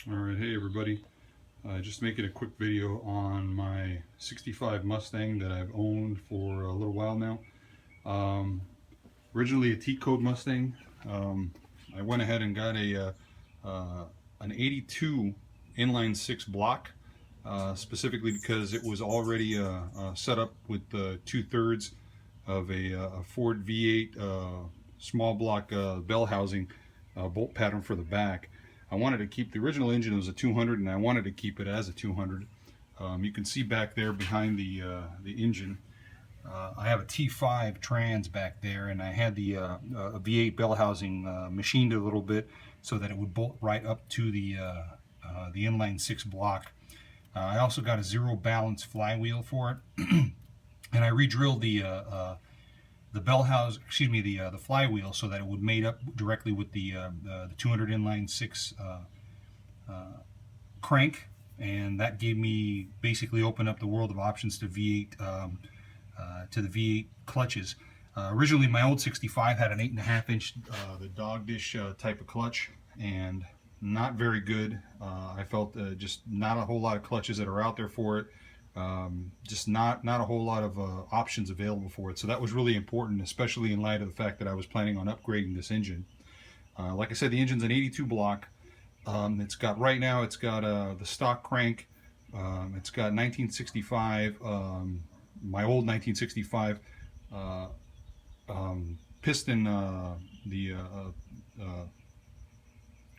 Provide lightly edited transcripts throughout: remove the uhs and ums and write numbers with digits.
Alright, hey everybody. Just making a quick video on my 65 Mustang that I've owned for a little while now. Originally a T-code Mustang. I went ahead and got an 82 inline 6 block, specifically because it was already set up with 2/3 of a Ford V8 small block bell housing bolt pattern for the back. I wanted to keep the original engine as a 200, and I wanted to keep it as a 200. You can see back there behind the engine, I have a T5 trans back there, and I had the a V8 bell housing machined a little bit so that it would bolt right up to the inline 6 block. I also got a zero balance flywheel for it, and I re-drilled the bell house, the flywheel, so that it would mate up directly with the 200 inline 6 crank, and that gave me, basically opened up the world of options to V8 to the V8 clutches. Originally my old 65 had an 8.5 inch the dog dish type of clutch, and not very good. I felt just not a whole lot of clutches that are out there for it. Just not a whole lot of options available for it. So that was really important, especially in light of the fact that I was planning on upgrading this engine. Like I said, the engine's an 82 block. It's got, right now, it's got the stock crank. It's got 1965, my old 1965 piston,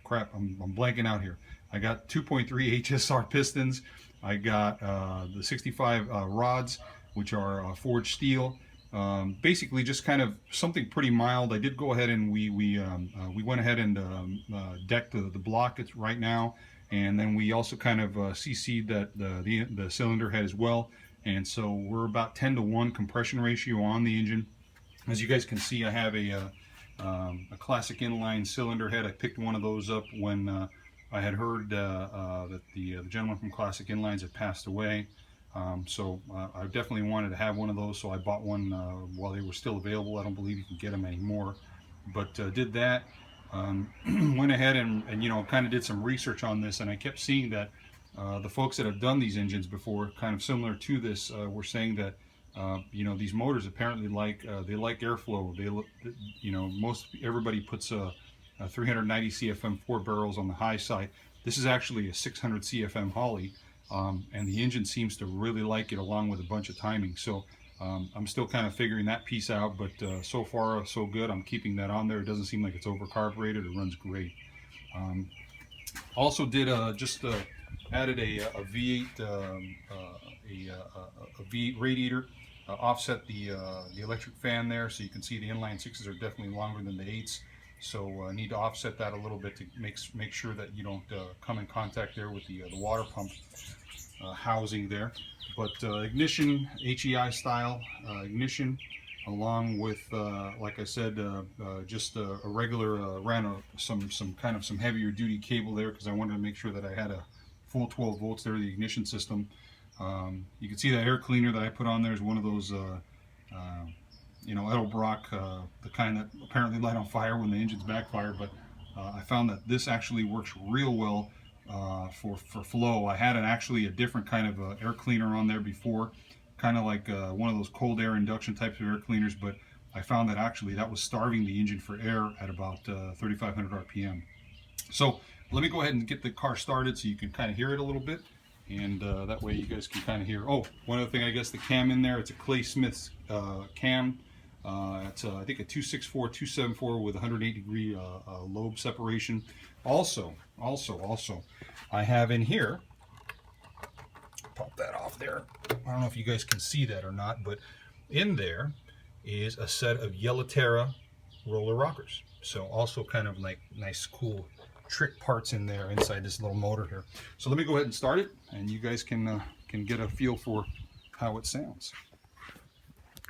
crap, I'm blanking out here. I got 2.3 HSR pistons. I got the 65 rods, which are forged steel. Basically, just kind of something pretty mild. I did go ahead and we went ahead and decked the block right now, and then we also kind of CC'd that the cylinder head as well. And so we're about 10-to-1 compression ratio on the engine. As you guys can see, I have a classic inline cylinder head. I picked one of those up when I had heard that the gentleman from Classic Inlines had passed away, so I definitely wanted to have one of those, so I bought one while they were still available. I don't believe you can get them anymore, but did that. Went ahead and kind of did some research on this, and I kept seeing that the folks that have done these engines before, kind of similar to this, were saying that these motors apparently they like airflow. Everybody puts a 390 CFM 4 barrels on the high side. This is actually a 600 CFM Holly, and the engine seems to really like it, along with a bunch of timing. So I'm still kind of figuring that piece out, but so far so good. I'm keeping that on there. It doesn't seem like it's overcarbureted. It runs great. Also did added a V8 a V8 radiator, offset the electric fan there, so you can see the inline 6s are definitely longer than the 8s. So I need to offset that a little bit to make sure that you don't come in contact there with the water pump housing there. But ignition, HEI style ignition, along with like I said, just a regular ran some heavier duty cable there, because I wanted to make sure that I had a full 12 volts there, the ignition system. You can see that air cleaner that I put on there is one of those Edelbrock, the kind that apparently light on fire when the engine's backfire, but I found that this actually works real well for flow. I had actually a different kind of air cleaner on there before, kind of like one of those cold air induction types of air cleaners, but I found that actually that was starving the engine for air at about 3,500 RPM. So let me go ahead and get the car started so you can kind of hear it a little bit, and that way you guys can kind of hear. Oh, one other thing, I guess the cam in there, it's a Clay Smith's cam. It's I think a 264, 274 with 108-degree lobe separation. Also, I have in here, pop that off there. I don't know if you guys can see that or not, but in there is a set of Yellowterra roller rockers. So also kind of like nice, cool trick parts in there inside this little motor here. So let me go ahead and start it, and you guys can get a feel for how it sounds.